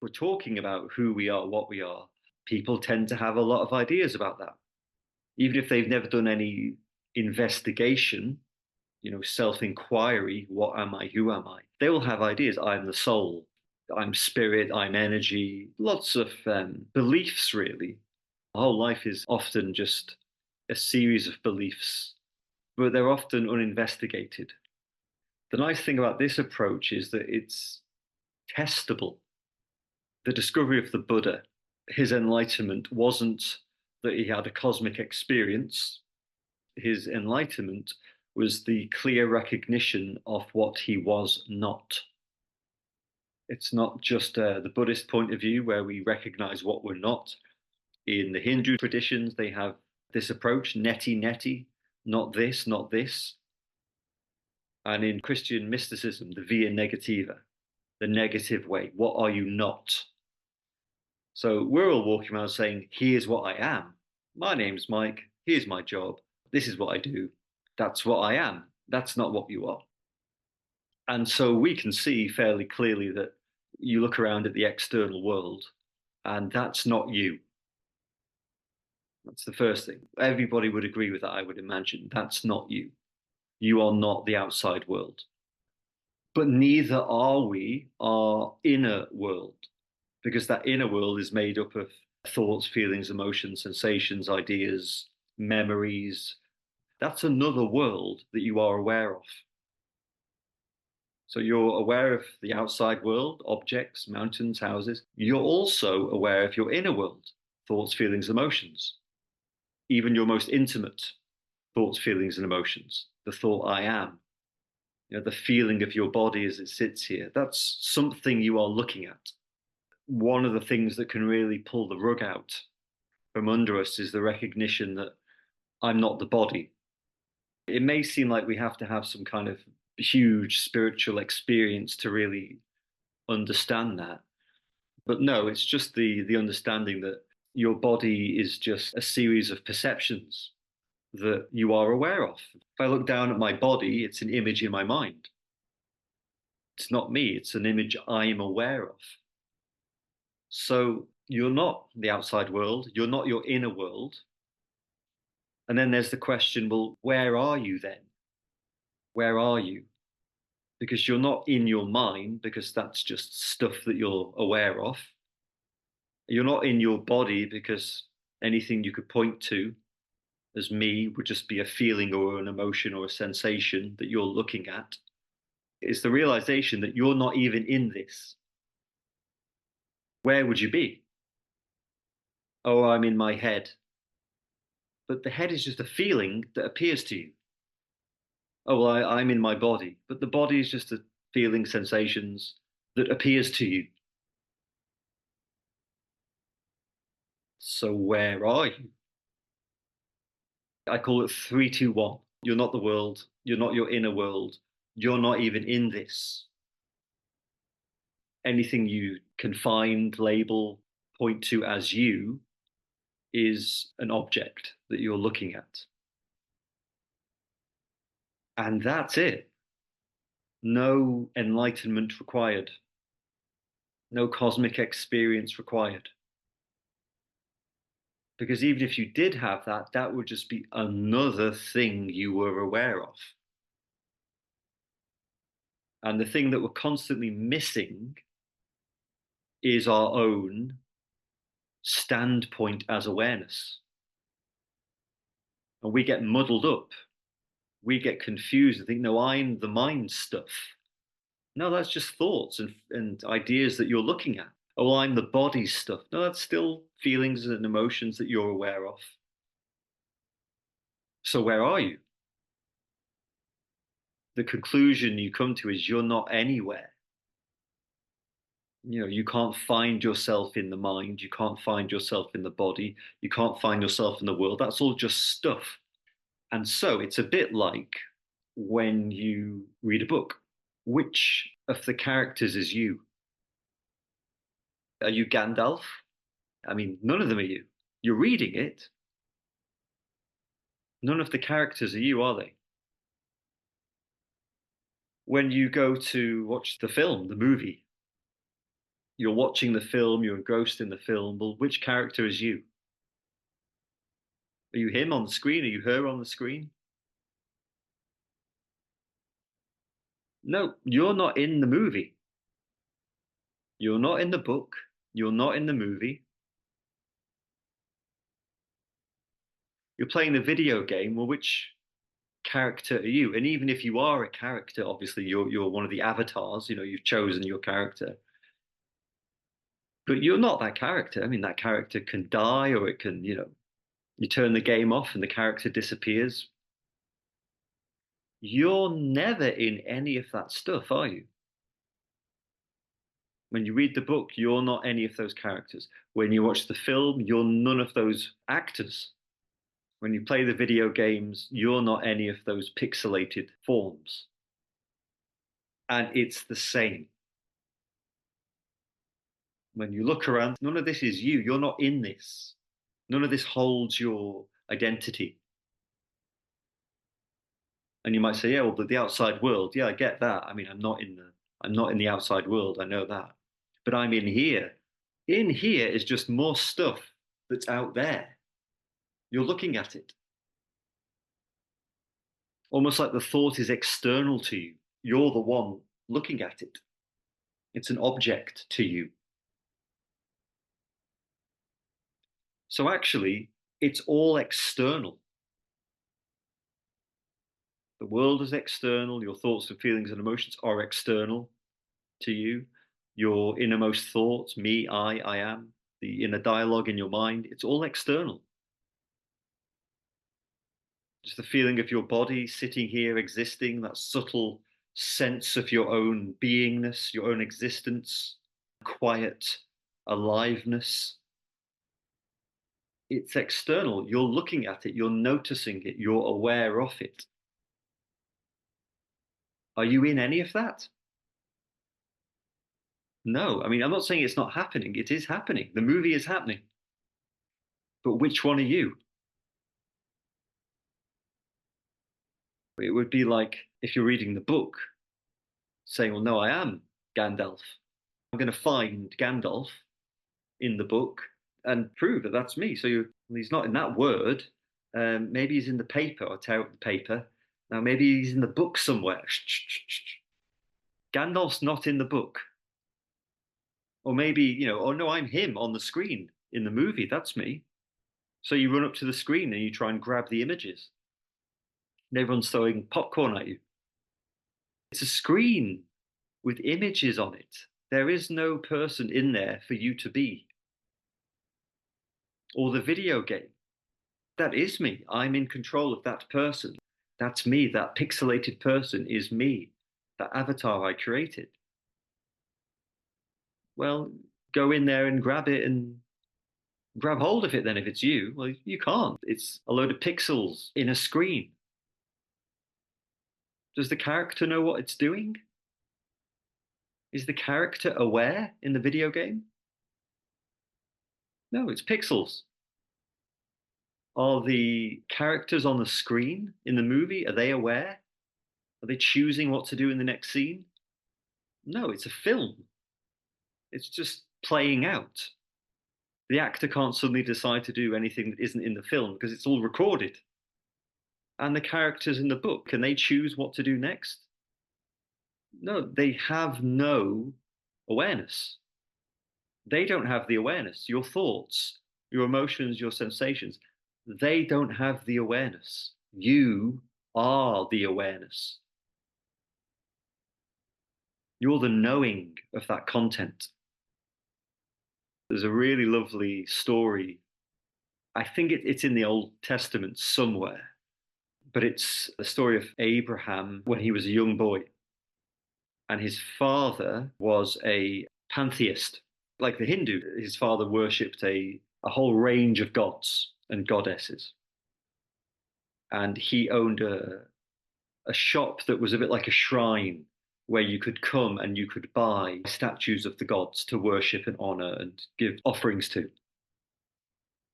we're talking about who we are, what we are, people tend to have a lot of ideas about that. Even if they've never done any investigation, self-inquiry, what am I, who am I? They will have ideas. I'm the soul, I'm spirit, I'm energy, lots of beliefs, really. The whole life is often just a series of beliefs, but they're often uninvestigated. The nice thing about this approach is that it's testable. The discovery of the Buddha, his enlightenment wasn't that he had a cosmic experience. His enlightenment was the clear recognition of what he was not. It's not just the Buddhist point of view where we recognize what we're not. In the Hindu traditions, they have this approach, neti neti, not this, not this. And in Christian mysticism, the via negativa, the negative way, what are you not? So we're all walking around saying, here's what I am. My name's Mike, here's my job, this is what I do, that's what I am. That's not what you are. And so we can see fairly clearly that you look around at the external world and that's not you. That's the first thing. Everybody would agree with that, I would imagine. That's not you. You are not the outside world. But neither are we our inner world, because that inner world is made up of thoughts, feelings, emotions, sensations, ideas, memories. That's another world that you are aware of. So you're aware of the outside world, objects, mountains, houses. You're also aware of your inner world, thoughts, feelings, emotions, even your most intimate thoughts, feelings, and emotions. The thought I am, the feeling of your body as it sits here. That's something you are looking at. One of the things that can really pull the rug out from under us is the recognition that I'm not the body. It may seem like we have to have some kind of huge spiritual experience to really understand that. But no, it's just the understanding that your body is just a series of perceptions that you are aware of. If I look down at my body, it's an image in my mind. It's not me, it's an image I'm aware of. So you're not the outside world, you're not your inner world. And then there's the question, well, where are you then? Where are you? Because you're not in your mind, because that's just stuff that you're aware of. You're not in your body because anything you could point to as me would just be a feeling or an emotion or a sensation that you're looking at. It's the realization that you're not even in this. Where would you be? Oh, I'm in my head. But the head is just a feeling that appears to you. Oh, well, I'm in my body. But the body is just a feeling, sensations that appears to you. So where are you? I call it 3, 2, 1. You're not the world. You're not your inner world. You're not even in this. Anything you can find, label, point to as you is an object that you're looking at. And that's it. No enlightenment required. No cosmic experience required. Because even if you did have that, that would just be another thing you were aware of. And the thing that we're constantly missing is our own standpoint as awareness. And we get muddled up. We get confused and think, no, I'm the mind stuff. No, that's just thoughts and ideas that you're looking at. Oh, well, I'm the body stuff. No, that's still feelings and emotions that you're aware of. So where are you? The conclusion you come to is you're not anywhere. You can't find yourself in the mind. You can't find yourself in the body. You can't find yourself in the world. That's all just stuff. And so it's a bit like when you read a book. Which of the characters is you? Are you Gandalf? I mean, none of them are you. You're reading it. None of the characters are you, are they? When you go to watch the film, the movie, You're watching the film, you're engrossed in the film. Well, which character is you? Are you him on the screen? Are you her on the screen? No, you're not in the movie. You're not in the book. You're not in the movie. You're playing the video game. Well, which character are you? And even if you are a character, obviously you're one of the avatars. You've chosen your character, but you're not that character. I mean, that character can die, or it can, you turn the game off and the character disappears. You're never in any of that stuff, are you? When you read the book, you're not any of those characters. When you watch the film, you're none of those actors. When you play the video games, you're not any of those pixelated forms. And it's the same. When you look around, none of this is you. You're not in this. None of this holds your identity. And you might say, yeah, well, the outside world, yeah, I get that. I mean, I'm not in the outside world. I know that. But I'm in here. In here is just more stuff that's out there. You're looking at it. Almost like the thought is external to you. You're the one looking at it. It's an object to you. So actually, it's all external. The world is external. Your thoughts and feelings and emotions are external to you. Your innermost thoughts, me, I am, the inner dialogue in your mind, it's all external. Just the feeling of your body sitting here, existing, that subtle sense of your own beingness, your own existence, quiet aliveness. It's external. You're looking at it, you're noticing it, you're aware of it. Are you in any of that? No. I mean, I'm not saying it's not happening. It is happening. The movie is happening. But which one are you? It would be like if you're reading the book, saying, well, no, I am Gandalf. I'm going to find Gandalf in the book and prove that that's me. So he's not in that word. Maybe he's in the paper. I'll tear up the paper. Now, maybe he's in the book somewhere. Gandalf's not in the book. Or maybe, oh no, I'm him on the screen in the movie. That's me. So you run up to the screen and you try and grab the images. And everyone's throwing popcorn at you. It's a screen with images on it. There is no person in there for you to be. Or the video game. That is me. I'm in control of that person. That's me. That pixelated person is me. That avatar I created. Well, go in there and grab it and grab hold of it then if it's you. Well, you can't. It's a load of pixels in a screen. Does the character know what it's doing? Is the character aware in the video game? No, it's pixels. Are the characters on the screen in the movie, are they aware? Are they choosing what to do in the next scene? No, it's a film. It's just playing out. The actor can't suddenly decide to do anything that isn't in the film because it's all recorded. And the characters in the book, can they choose what to do next? No, they have no awareness. They don't have the awareness. Your thoughts, your emotions, your sensations, they don't have the awareness. You are the awareness. You're the knowing of that content. There's a really lovely story. I think it's in the Old Testament somewhere, but it's the story of Abraham when he was a young boy. And his father was a pantheist, like the Hindu. His father worshipped a whole range of gods and goddesses. And he owned a shop that was a bit like a shrine where you could come and you could buy statues of the gods to worship and honor and give offerings to.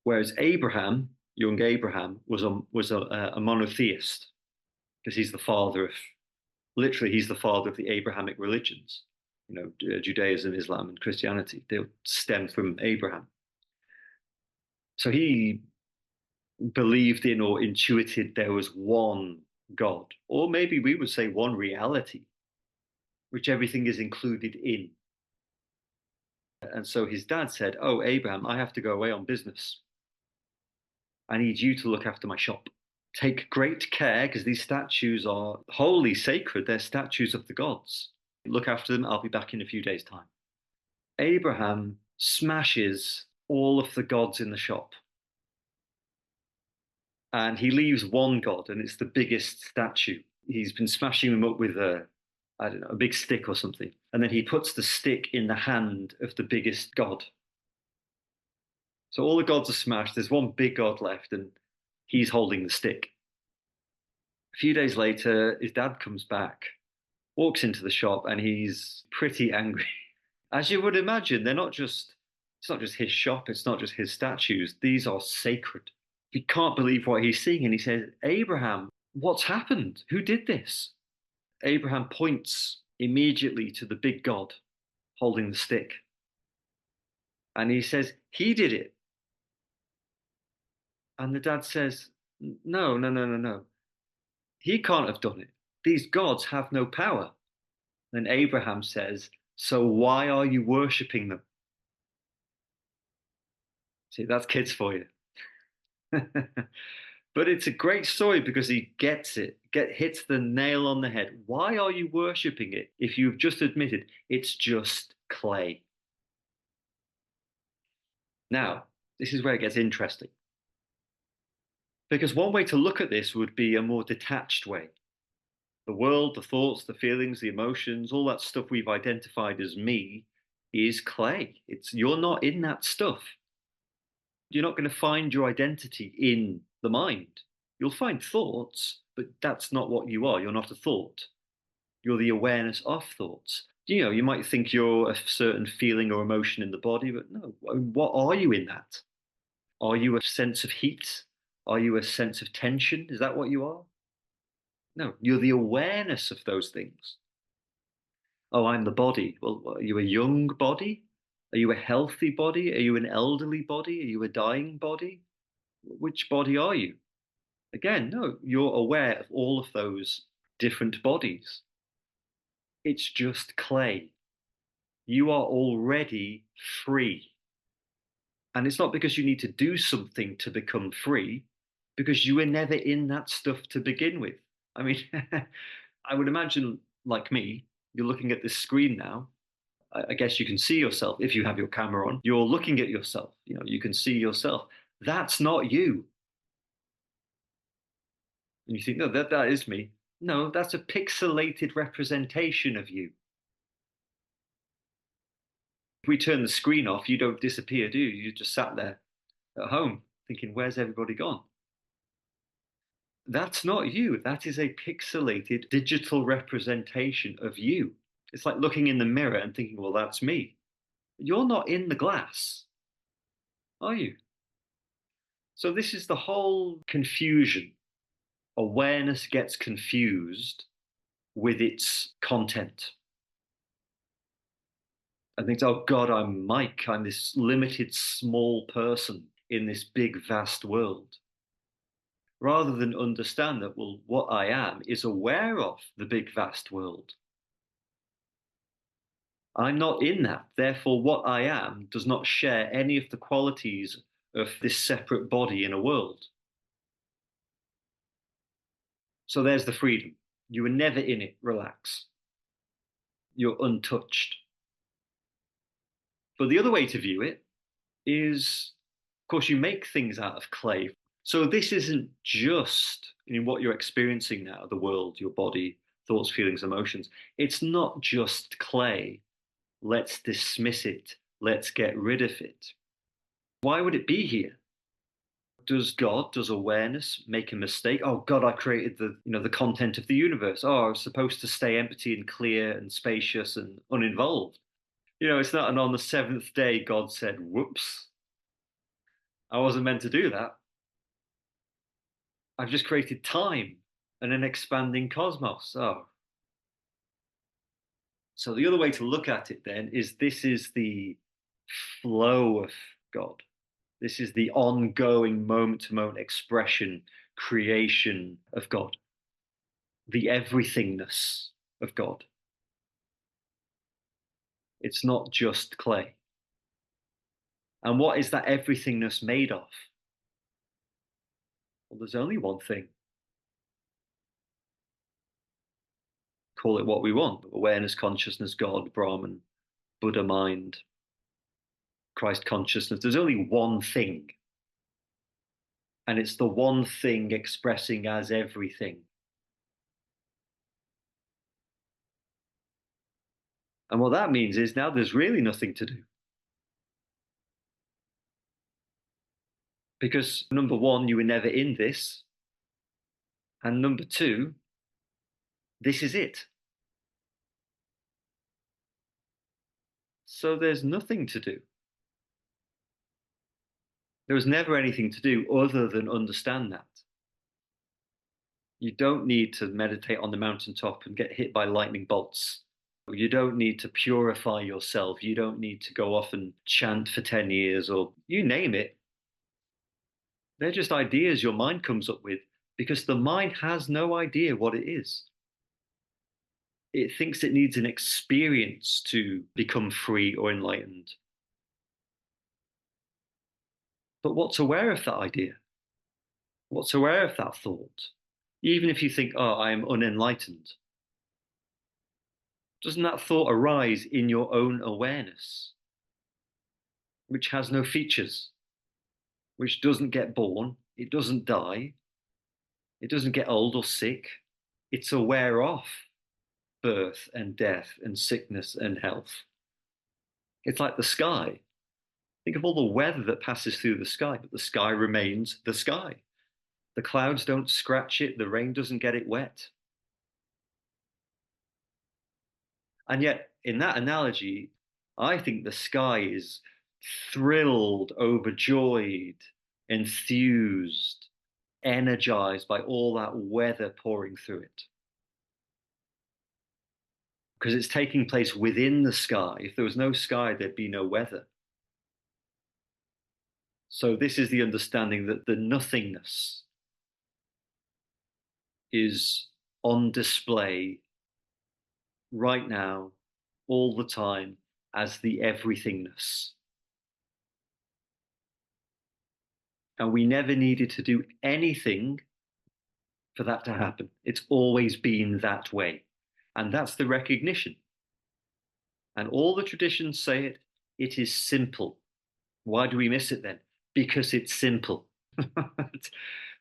Whereas Abraham, young Abraham, was a monotheist because he's the father of, literally, he's the father of the Abrahamic religions. Judaism, Islam, and Christianity. They stem from Abraham. So he believed in or intuited there was one God, or maybe we would say one reality, which everything is included in. And so his dad said, "Oh, Abraham, I have to go away on business. I need you to look after my shop. Take great care because these statues are wholly sacred. They're statues of the gods. Look after them. I'll be back in a few days' time." Abraham smashes all of the gods in the shop and he leaves one god, and it's the biggest statue. He's been smashing them up with I don't know, a big stick or something. And then he puts the stick in the hand of the biggest god. So all the gods are smashed. There's one big god left, and he's holding the stick. A few days later, his dad comes back, walks into the shop, and he's pretty angry. As you would imagine, it's not just his shop, it's not just his statues. These are sacred. He can't believe what he's seeing. And he says, "Abraham, what's happened? Who did this?" Abraham points immediately to the big God holding the stick. And he says, "He did it." And the dad says, "No, no, no, no, no. He can't have done it. These gods have no power." Then Abraham says, "So why are you worshipping them?" See, that's kids for you. But it's a great story because he gets it, hits the nail on the head. Why are you worshipping it if you've just admitted it's just clay? Now, this is where it gets interesting. Because one way to look at this would be a more detached way. The world, the thoughts, the feelings, the emotions, all that stuff we've identified as me is clay. You're not in that stuff. You're not going to find your identity in the mind. You'll find thoughts, but that's not what you are. You're not a thought. You're the awareness of thoughts. You might think you're a certain feeling or emotion in the body, but no, what are you in that? Are you a sense of heat? Are you a sense of tension? Is that what you are? No, you're the awareness of those things. Oh, I'm the body. Well, are you a young body? Are you a healthy body? Are you an elderly body? Are you a dying body? Which body are you? Again, no, you're aware of all of those different bodies. It's just clay. You are already free. And it's not because you need to do something to become free, because you were never in that stuff to begin with. I mean, I would imagine, like me, you're looking at this screen now. I guess you can see yourself if you have your camera on. You're looking at yourself. You can see yourself. That's not you. And you think, no, that is me. No, that's a pixelated representation of you. If we turn the screen off, you don't disappear, do you? You just sat there at home thinking, where's everybody gone? That's not you. That is a pixelated digital representation of you. It's like looking in the mirror and thinking, well, that's me. You're not in the glass, are you? So this is the whole confusion. Awareness gets confused with its content and thinks, oh God, I'm Mike. I'm this limited small person in this big vast world. Rather than understand that, well, what I am is aware of the big vast world. I'm not in that. Therefore, what I am does not share any of the qualities of this separate body in a world. So there's the freedom. You were never in it. Relax. You're untouched. But the other way to view it is, of course, you make things out of clay. So this isn't just what you're experiencing now, the world, your body, thoughts, feelings, emotions. It's not just clay. Let's dismiss it. Let's get rid of it. Why would it be here? Does awareness make a mistake? Oh God, I created the content of the universe. Oh, I was supposed to stay empty and clear and spacious and uninvolved. It's not, and on the seventh day, God said, whoops, I wasn't meant to do that. I've just created time and an expanding cosmos. Oh, So the other way to look at it then is this is the flow of God. This is the ongoing moment to moment expression, creation of God, the everythingness of God. It's not just clay. And what is that everythingness made of? Well, there's only one thing. Call it what we want: awareness, consciousness, God, Brahman, Buddha mind, Christ consciousness. There's only one thing. And it's the one thing expressing as everything. And what that means is now there's really nothing to do. Because number one, you were never in this. And number two, this is it. So there's nothing to do. There was never anything to do other than understand that. You don't need to meditate on the mountaintop and get hit by lightning bolts. You don't need to purify yourself. You don't need to go off and chant for 10 years or you name it. They're just ideas your mind comes up with because the mind has no idea what it is. It thinks it needs an experience to become free or enlightened. But what's aware of that idea? What's aware of that thought? Even if you think, oh, I am unenlightened, doesn't that thought arise in your own awareness, which has no features, which doesn't get born, it doesn't die, it doesn't get old or sick, it's aware of birth and death and sickness and health. It's like the sky. Think of all the weather that passes through the sky, but the sky remains the sky. The clouds don't scratch it, the rain doesn't get it wet. And yet, in that analogy, I think the sky is thrilled, overjoyed, enthused, energized by all that weather pouring through it. Because it's taking place within the sky. If there was no sky, there'd be no weather. So, this is the understanding that the nothingness is on display right now, all the time, as the everythingness. And we never needed to do anything for that to happen. It's always been that way. And that's the recognition. And all the traditions say it, it is simple. Why do we miss it then? Because it's simple.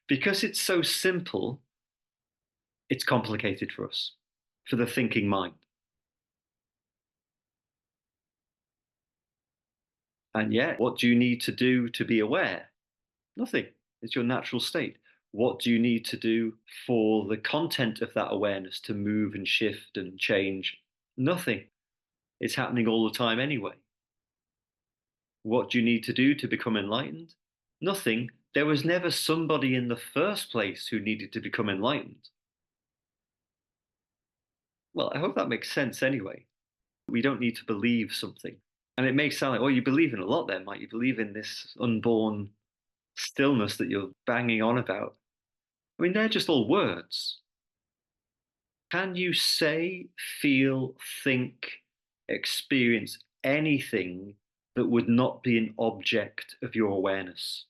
Because it's so simple, it's complicated for us, for the thinking mind. And yet, what do you need to do to be aware? Nothing. It's your natural state. What do you need to do for the content of that awareness to move and shift and change? Nothing. It's happening all the time anyway. What do you need to do to become enlightened? Nothing. There was never somebody in the first place who needed to become enlightened. Well, I hope that makes sense anyway. We don't need to believe something. And it may sound like, oh, you believe in a lot then, might you believe in this unborn stillness that you're banging on about? I mean, they're just all words. Can you say, feel, think, experience anything that would not be an object of your awareness?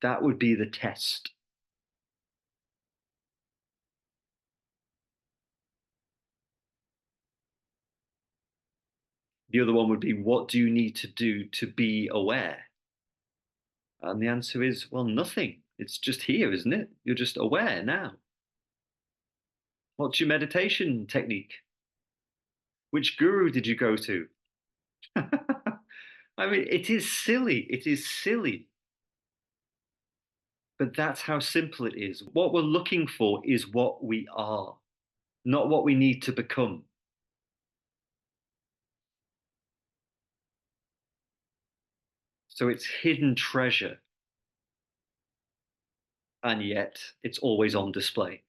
That would be the test. The other one would be, what do you need to do to be aware? And the answer is, well, nothing. It's just here, isn't it? You're just aware now. What's your meditation technique? Which guru did you go to? I mean, it is silly. It is silly. But that's how simple it is. What we're looking for is what we are, not what we need to become. So it's hidden treasure. And yet it's always on display.